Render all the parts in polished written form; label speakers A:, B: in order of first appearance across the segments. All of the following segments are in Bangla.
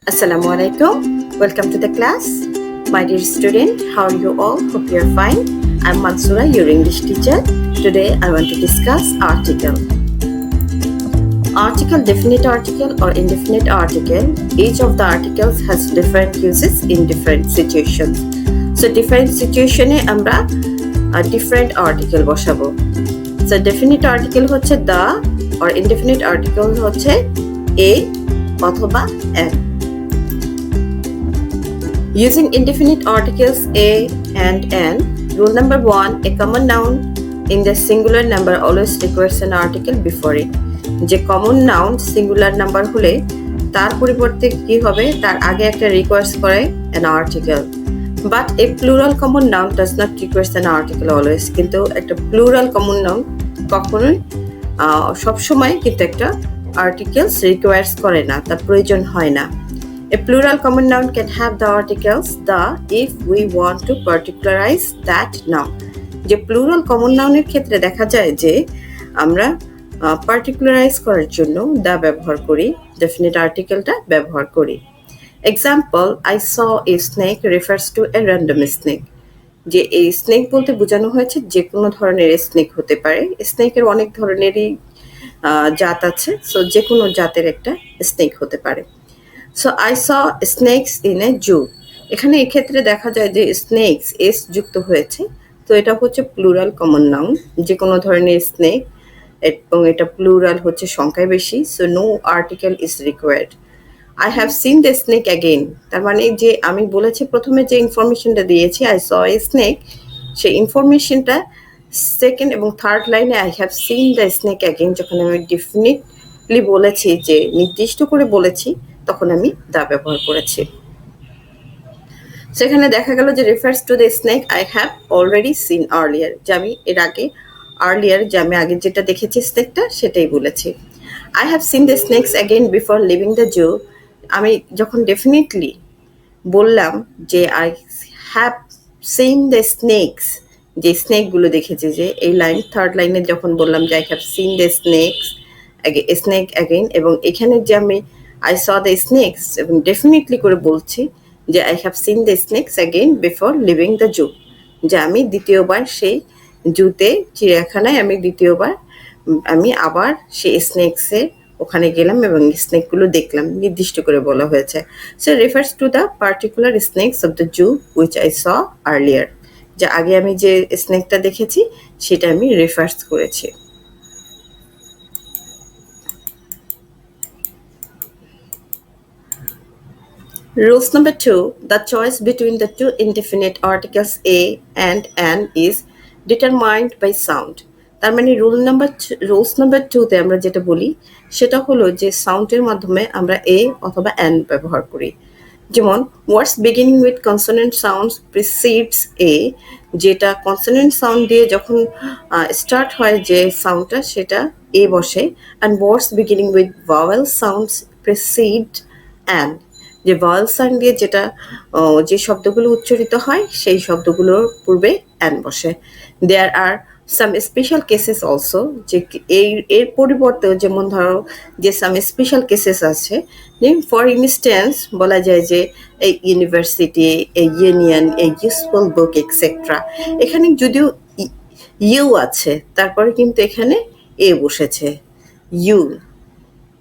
A: Assalamu alaikum. Welcome to the class. My dear student, how are you all? Hope you are fine. I'm Mansura, your English teacher. Today I want to discuss article. Article, definite article or indefinite article. Each of the articles has different uses in different situations. So different situation e আমরা different article বসাবো. So definite article হচ্ছে the or indefinite article হচ্ছে a অথবা an. Using indefinite articles a and an, rule number 1, a common noun in the singular number always requires an article before it. যে common noun singular number হলে তার পরিবর্তে কি হবে, তার আগে একটা requires করে an article. But a plural common noun does not require an article always. কিন্তু একটা plural common noun কখনোই সবসময় কিন্তু একটা articles requires করে না, তার প্রয়োজন হয় না. A plural common noun can have the articles the if we want to particularize that noun. যে plural common noun এর ক্ষেত্রে দেখা যায় যে আমরা particularize করার জন্য the ব্যবহার করি, definite articleটা ব্যবহার করি. Example, I saw a snake refers to a random snake. যে এই snake বলতে বোঝানো হয়েছে যে কোনো ধরনের snake হতে পারে. snake এর অনেক ধরনেরই জাত আছে, সো যে কোনো জাতের একটা snake হতে পারে. So I saw snakes in a zoo. এখানে এই ক্ষেত্রে দেখা যায় যে snakes s যুক্ত হয়েছে, তো এটা হচ্ছে plural common noun, যে কোনো ধরনের snake, এবং এটা plural হচ্ছে সংখ্যায় বেশি, so no article is required. I have seen the snake again. তার মানে যে আমি বলেছি প্রথমে যে ইনফরমেশনটা দিয়েছি I saw a snake, সেই ইনফরমেশনটা সেকেন্ড এবং থার্ড লাইনে I have seen the snake again যখন আমি ডেফিনিটলি বলেছি, যে নির্দিষ্ট করে বলেছি, তখন আমি দা ব্যবহার করেছি. সেখানে দেখা গেল যে refers to the snake I have already seen earlier, যে আমি এর আগে earlier যে আমি আগে যেটা দেখেছি স্নেকটা সেটাই বলেছি. I have seen the snakes again before leaving the zoo. আমি যখন ডেফিনেটলি বললাম যে I have seen the snakes, যে স্নেকগুলো দেখেছি, যে এই লাইন থার্ড লাইনে যখন বললাম যে I have seen the snake again, এবং এখানে যে আমি I saw the snakes এবং ডেফিনেটলি করে বলছি যে I have seen the snakes again before leaving the zoo, যে আমি দ্বিতীয়বার সেই জুতে চিড়িয়াখানায় আমি আবার সেই স্নেকসে ওখানে গেলাম এবং স্নেকগুলো দেখলাম, নির্দিষ্ট করে বলা হয়েছে. So refers to the particular snakes of the zoo which I saw earlier, যে আগে আমি যে স্নেকটা দেখেছি সেটা আমি রেফার্স করেছি. Rules number 2, the choice between the two indefinite articles a and an is determined by sound. তার মানে রুলস নাম্বার 2 তে আমরা যেটা বলি সেটা হলো যে সাউন্ডের মাধ্যমে আমরা a অথবা an ব্যবহার করি. যেমন words beginning with consonant sounds precedes a, যেটা কনসোনেন্ট সাউন্ড দিয়ে যখন স্টার্ট হয় যে সাউন্ডটা সেটা a বসে, and words beginning with vowel sounds precede an, যে ভাওয়েল সাউন্ড দিয়ে যে শব্দগুলো উচ্চারিত হয় সেই শব্দগুলোর পূর্বে অ্যান বসে. দেয়ার আর সাম স্পেশাল কেসেস অলসো, যে এর পরিবর্তেও যেমন ধরো যে সাম স্পেশাল কেসেস আছে, ফর ইনস্ট্যান্স বলা যায় যে এই ইউনিভার্সিটি, এই ইউনিয়ন, এই ইউজফুল বুক এক্সেট্রা, এখানে যদিও ইউ আছে তারপরে কিন্তু এখানে এ বসেছে, ইউ,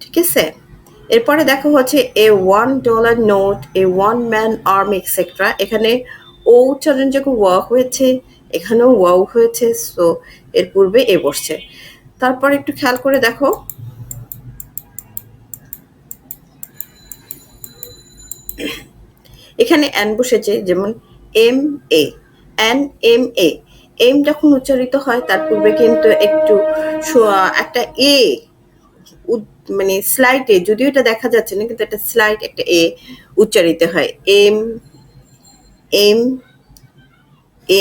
A: ঠিক আছে. এরপরে দেখো হচ্ছে এ $1 নোট, এ ওয়ান ম্যান আর্মি এক্সেট্রা, এখানে ও উচ্চারণ যখন ওয়া হয়েছে এখানেও ওয়াও হয়েছে, সো এর পূর্বে এ বসছে. তারপর একটু খেয়াল করে দেখো এখানে অ্যান বসেছে, যেমন M A, an M A, M যখন উচ্চারিত হয় তার পূর্বে কিন্তু একটু একটা এ, মানে স্লাইটে, যদিও এটা দেখা যাচ্ছে না কিন্তু একটা স্লাইট একটা এ উচ্চারিত হয়, এম এম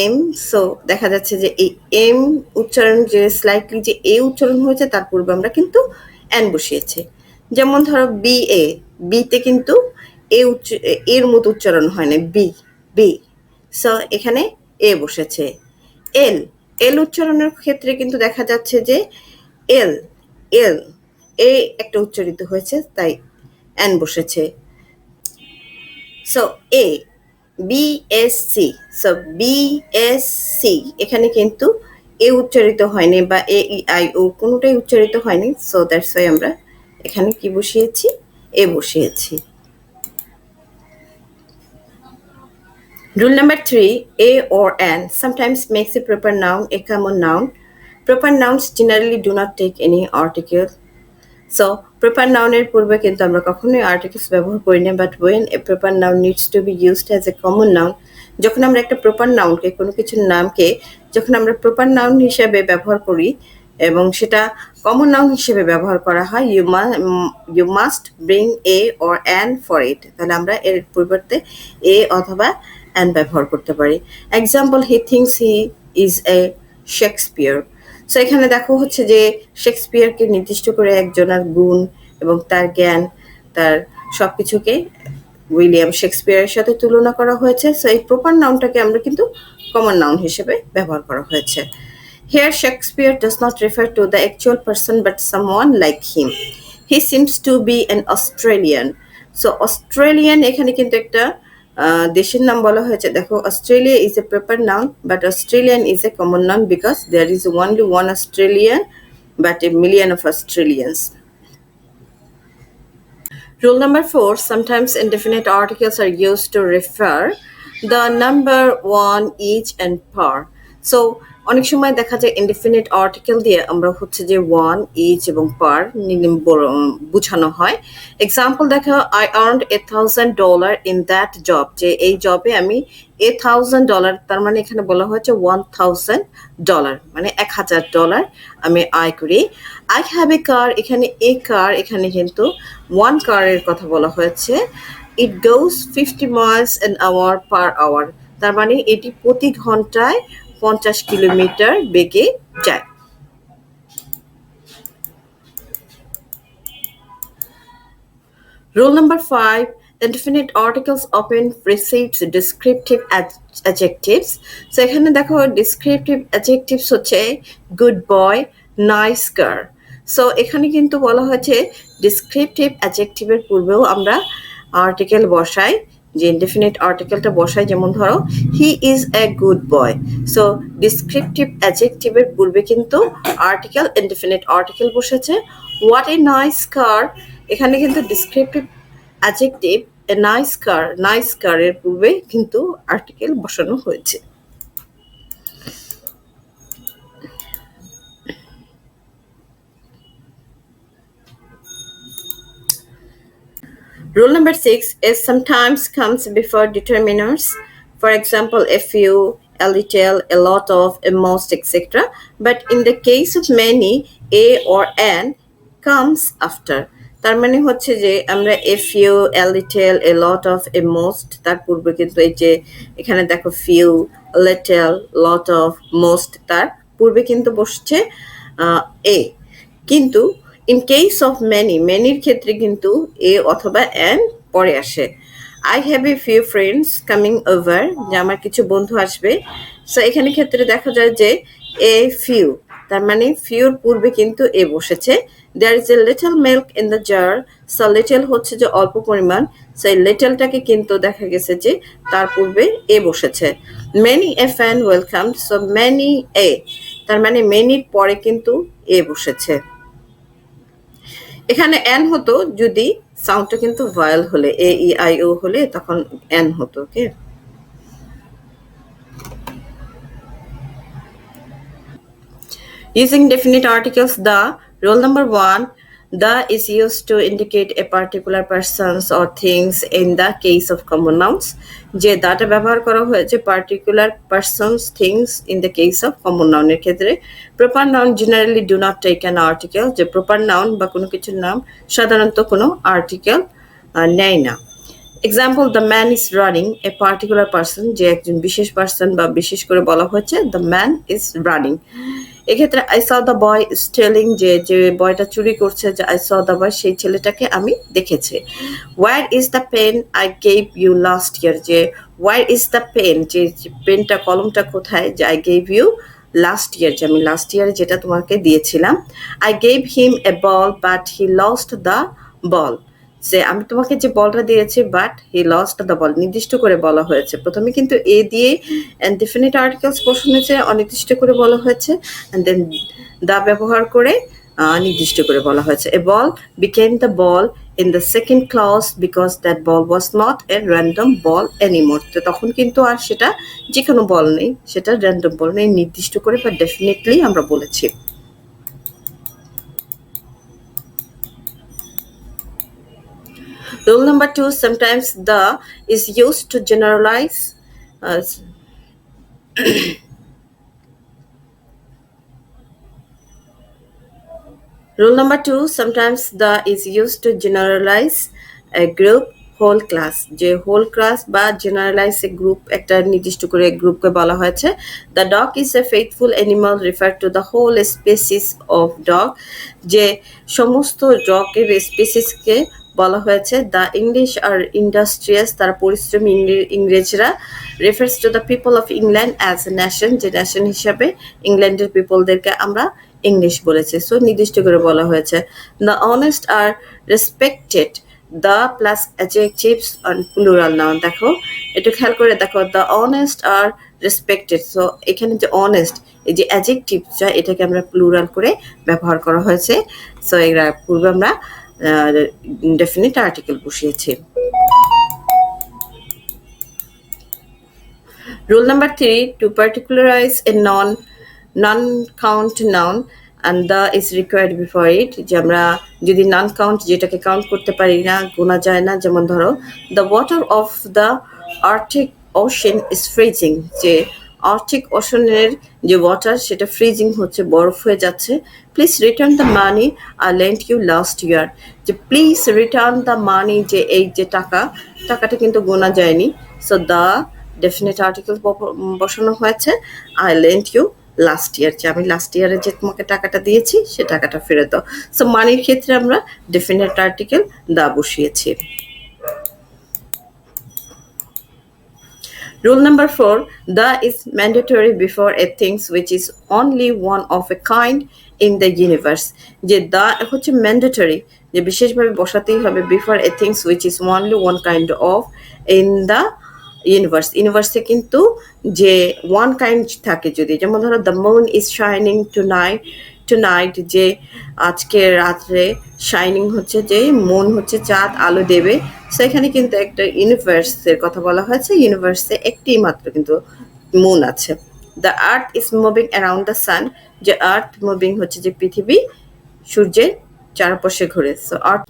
A: এম. সো দেখা যাচ্ছে যে এই এম উচ্চারণ যে স্লাইটলি যে এ উচ্চারণ হয়েছে তার পূর্বে আমরা কিন্তু অ্যান বসিয়েছি. যেমন ধরো বি এ, বিতে কিন্তু এর মতো উচ্চারণ হয় না, বি বি, সো এখানে এ বসেছে. এল, এল উচ্চারণের ক্ষেত্রে কিন্তু দেখা যাচ্ছে যে এল এল এ একটা উচ্চারিত হয়েছে তাই অ্যান বসেছে. সো এ বিএসসি, সো বিএসসি এখানে কিন্তু এ উচ্চারিত হয়নি বা এ ই আই ও কোনোটাই উচ্চারিত হয়নি, সো দ্যাটস ওয়াই আমরা এখানে কি বসিয়েছি, এ বসিয়েছি। Rule number 3, a or an sometimes makes a proper noun a common noun. Proper nouns generally do not take any article. So, proper noun এর পূর্বে কিন্তু আমরা কখনোই articles ব্যবহার করি না, but when a proper noun needs to be used as a common noun, যখন আমরা একটা proper nounকে কোনো কিছুর নামকে যখন আমরা proper noun হিসেবে ব্যবহার করি এবং সেটা common noun হিসেবে ব্যবহার করা হয়, you must bring a or an for it. তাহলে আমরা এর পরিবর্তে a অথবা an ব্যবহার করতে পারি। Example, he thinks he is a Shakespeare. So এখানে দেখো হচ্ছে যে শেক্সপিয়ারকে নির্দিষ্ট করে একজনের গুণ এবং তার জ্ঞান, তার সবকিছুকে উইলিয়াম শেক্সপিয়ারের সাথে তুলনা করা হয়েছে। সো এই প্রপার নাউনটাকে আমরা কিন্তু কমন নাউন হিসেবে ব্যবহার করা হয়েছে। Here Shakespeare does not refer to the actual person but someone like him. He seems to be an Australian. So Australian এখানে কিন্তু একটা দেশের নাম বলা হয়েছে। দেখো, Australia is a proper noun but Australian is a common noun because there is only one Australian but a million of Australians. Rule number 4, sometimes indefinite articles are used to refer the number, one, each and per. So অনেক সময় দেখা যায় ইনডিফিনিট আর্টিকেল দিয়ে আমরা হচ্ছে যে ওয়ান, ইচ এবং পার বোঝানো হয়। এক্সাম্পল দেখো, I earned $1,000 in that job, যে এই জবে আমি $1,000, তার মানে এখানে বলা হয়েছে $1,000, মানে $1,000 আমি আয় করি। আই হ্যাভ এ কার, এখানে এ কার, এখানে কিন্তু ওয়ান কারের কথা বলা হয়েছে। ইট গোজ 50 miles an hour per hour, তার মানে এটি প্রতি ঘন্টায় 50 কিলোমিটার বেগে যায়। Rule number 5, indefinite articles often precedes descriptive adjectives. So এখানে দেখো descriptive adjectives হচ্ছে good boy, nice girl. So এখানে কিন্তু বলা হয়েছে descriptive adjective এর পূর্বেও আমরা আর্টিকেল বসাই, যে ইনডেফিনিট আর্টিকেলটা বসাই। যেমন ধরো, he is a good boy, so descriptive অ্যাডজেক্টিভের পূর্বে কিন্তু আর্টিকেল, ইনডেফিনিট আর্টিকেল বসেছে। হোয়াট এ নাইস কার, এখানে কিন্তু ডিসক্রিপটিভ অ্যাডজেক্টিভ এ নাইস কারের পূর্বে কিন্তু আর্টিকেল বসানো হয়েছে। Rule number 6 is sometimes comes before determiners. For example, a few, a little, a lot of, a most, etc. But in the case of many, a or an comes after. তার মানে হচ্ছে যে আমরা a few, a little, a lot of, a most, তার পূর্বে কিন্তু এই যে এখানে দেখো few, little, lot of, most, তার পূর্বে কিন্তু বসছে a। কিন্তু ইন কেস অফ মেনির ক্ষেত্রে কিন্তু এ অথবা অ্যান পরে আসে। I have a few friends coming over, যে আমার কিছু বন্ধু আসবে। সো এখানে ক্ষেত্রে দেখা যায় যে এ ফিউ, তার মানে ফিউর পূর্বে কিন্তু এ বসেছে। There is a little milk in the jar, so little হচ্ছে যে অল্প পরিমাণ, সো এই লিটলটাকে কিন্তু দেখা গেছে যে তার পূর্বে এ বসেছে। Many a fan welcome, so many a, তার মানে মেনির পরে কিন্তু এ বসেছে। এখানে এন হতো যদি সাউন্ডটা কিন্তু ভয়েল হলে, এ ই আই ও হলে তখন এন হতো। ওকে, using definite articles, the rule number 1, the is used to indicate a particular persons or things in the case of common nouns. যে দাটা ব্যবহার করা হয়েছে particular persons, things in the case of common noun এর ক্ষেত্রে। proper noun generally do not take an article, যে proper noun বা কোনো কিছুর নাম সাধারণত কোনো আর্টিকেল নেয় না। Example, the man is running, a particular person, যে একজন বিশেষ পার্সন বা বিশেষ করে বলা হয়েছে দ্য ম্যান ইজ রানিং। এক্ষেত্রে I saw the boy stealing, যে বয়টা চুরি করছে, যে আই স দ্য বয়, সেই ছেলেটাকে আমি দেখেছি। Where is the pen I gave you last year, যে ওয়ার ইজ দ্য পেন, যে পেনটা কলমটা কোথায়, যে I gave you last year, যে আমি লাস্ট ইয়ারে যেটা তোমাকে দিয়েছিলাম। I gave him a ball but he lost the ball, যে আমি তোমাকে যে বলটা দিয়েছি but he lost the ball, নির্দিষ্ট করে বলা হয়েছে। প্রথমে কিন্তু এ দিয়ে ইনডেফিনিট আর্টিকেলস বসানোছে, অনির্দিষ্ট করে বলা হয়েছে, অ্যান্ড দেন দা ব্যবহার করে নির্দিষ্ট করে বলা হয়েছে। A ball became the ball in the second clause because that ball was not a random ball anymore. তো তখন কিন্তু আর সেটা যে কোনো বল নেই, সেটা র্যান্ডম বল নেই, নির্দিষ্ট করে বা ডেফিনেটলি আমরা বলেছি। Rule number 2, sometimes the is used to generalize. Uh, Rule number 2, sometimes the is used to generalize a group, whole class. যে whole class বা generalize a group, একটা নির্দিষ্ট করে গ্রুপকে বলা হয়েছে। The dog is a faithful animal referred to the whole species of dog. যে সমস্ত ডগের স্পিসিসকে বলা হয়েছে। দ্য ইংলিশ আর ইন্ডাস্ট্রিয়াস, তারা পরিশ্রমী ইংরেজরা, refers to the people of England as a nation, যে ন্যাশন হিসাবে ইংল্যান্ডের পিপলদেরকে আমরা ইংলিশ বলেছে। সো নির্দিষ্ট করে বলা হয়েছে। The honest are respected, the plus adjectives on plural noun. দেখো একটু খেয়াল করে দেখো, the honest are respected. So এখানে যে অনেস্ট, এই যে অ্যাডজেক্টিভটা, এটাকে আমরা প্লুরাল করে ব্যবহার করা হয়েছে। সো এরা পূর্বে আমরা ডেফিনিট আর্টিকেল বসিয়েছি। Rule number 3, to particularize a non-count noun and the is required before it, যে আমরা যদি নন কাউন্ট, যেটাকে কাউন্ট করতে পারি না, গোনা যায় না, যেমন ধরো the water of the Arctic ocean is freezing, যে আর্কটিক ওশনের যে ওয়াটার সেটা ফ্রিজিং হচ্ছে, বরফ হয়ে যাচ্ছে। Please return the money I lent you last year, যে প্লিজ রিটার্ন দ্য মানি, যে এই যে টাকাটা কিন্তু গোনা যায়নি। সো দ্য ডেফিনেট আর্টিকেল বসানো হয়েছে, I lent you last year, যে আমি লাস্ট ইয়ারে যে তোমাকে টাকাটা দিয়েছি সে টাকাটা ফেরত দাও। সো মানির ক্ষেত্রে আমরা ডেফিনেট আর্টিকেল দা বসিয়েছি। Rule number 4, the is mandatory before a things which is only one of a kind in the universe, যে the হচ্ছে mandatory, যে বিশেষভাবে বসাতেই হবে before a things which is only one kind of in the universe. ইউনিভার্সে কিন্তু যে ওয়ান কাইন্ড থাকে, যদি যেমন ধরো the moon is shining tonight, যে আজকে রাত্রে শাইনিং হচ্ছে, যে মুন হচ্ছে চাঁদ, আলো দেবে। সেখানে কিন্তু একটা ইউনিভার্সের কথা বলা হয়েছে, ইউনিভার্সে একটি মাত্র কিন্তু মুন আছে। The earth is moving around the sun, যে আর্থ মুভিং হচ্ছে যে পৃথিবী সূর্যের চারপাশে ঘুরে। So earth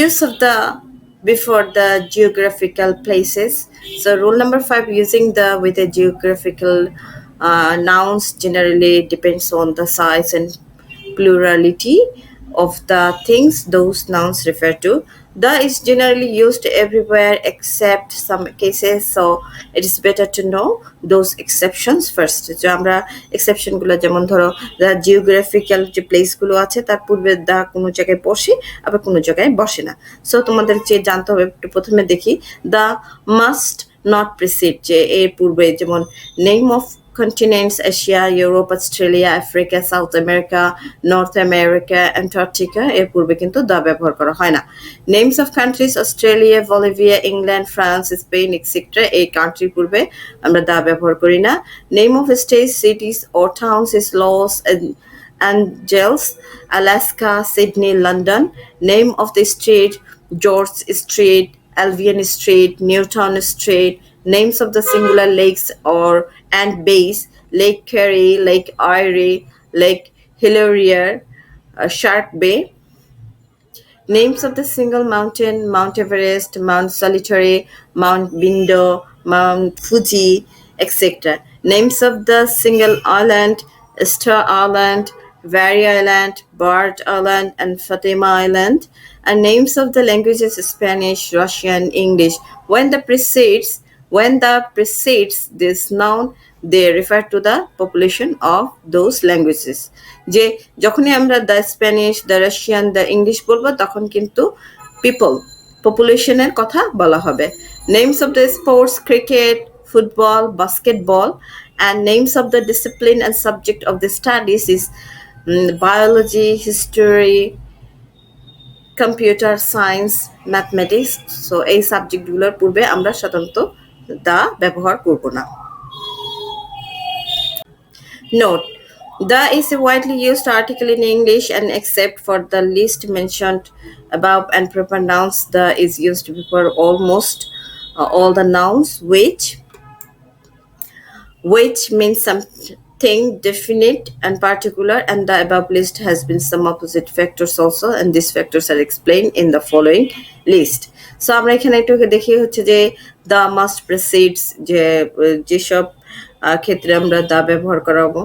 A: use of the before the geographical places. So rule number 5, using the with a geographical nouns generally depends on the size and plurality of the things those nouns refer to. The is generally used everywhere except some cases, so it is better to know those exceptions first. যে আমরা এক্সেপশনগুলো, যেমন ধরো দ্য জিওগ্রাফিক্যাল যে প্লেসগুলো আছে তার পূর্বে দা কোনো জায়গায় বসে, আবার কোনো জায়গায় বসে না। সো তোমাদের যে জানতে হবে, একটু প্রথমে দেখি দ্য মাস্ট নট প্রিসিড, যে এর পূর্বে যেমন name of continents, Asia, Europe, Australia, Africa, South America, North America, Antarctica, এর পূর্বে কিন্তু দা ব্যবহার করা হয় না। Names of countries, Australia, Bolivia, England, France, Spain, etc. এই কান্ট্রির পূর্বে আমরা দা ব্যবহার করি না। Name of states, cities or towns is Los Angeles, Alaska, Sydney, London. Name of the street, George Street, Albion Street, Newton Street. Names of the singular lakes or and bays, Lake Erie, Lake Erie, Lake Hillier, Shark Bay. Names of the single mountain, Mount Everest, Mount Solitary, Mount Bindo, Mount Fuji, etc. Names of the single island, Star Island, Vary Island, Bard Island, and Fatima Island. And names of the languages, Spanish, Russian, English. When the precedes this noun, they refer to the population of those languages. যে যখনই আমরা the Spanish, the Russian, the English বলবো, তখন কিন্তু পপুলেশনের কথা বলা হবে। Names of the sports, cricket, football, basketball, and names of the discipline and subject of the studies is biology, history, computer science, mathematics. So এই সাবজেক্টগুলোর পূর্বে আমরা সাধারণত দা ব্যবহার করব না। Note: the is a widely used article in English, and except for the list mentioned above and proper nouns, the is used before almost all the nouns which means something definite and particular, and the above list has been some opposite factors also, and these factors are explained in the following list. So আমরা এখানে একটু দেখি হচ্ছে যে the must precedes যেসব ক্ষেত্রে আমরা দা ব্যবহার করাবো।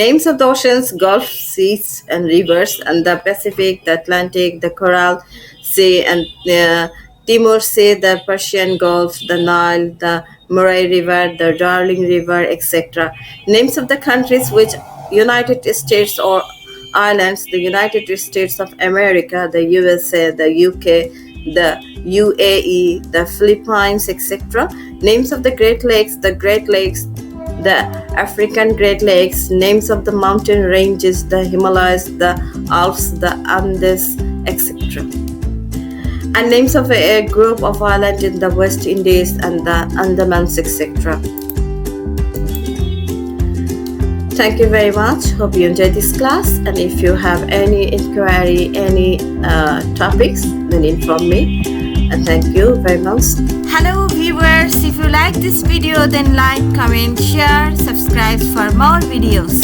A: Names of the oceans, gulf, seas and rivers, and the Pacific, the Atlantic, the Coral Sea and Timor Sea, the Persian Gulf, the Nile, the Murray River, the Darling River, etc. Names of the countries which United States or islands, the United States of America, the USA, the UK, the UAE, the Philippines, etc. Names of the Great Lakes, the African Great Lakes, names of the mountain ranges, the Himalayas, the Alps, the Andes, etc. And names of a group of islands in the West Indies and the Andamans, etc. Thank you very much. Hope you enjoyed this class, and if you have any inquiry, any topics, then inform me. And thank you very much.
B: Hello viewers, if you like this video then like, comment, share, subscribe for more videos.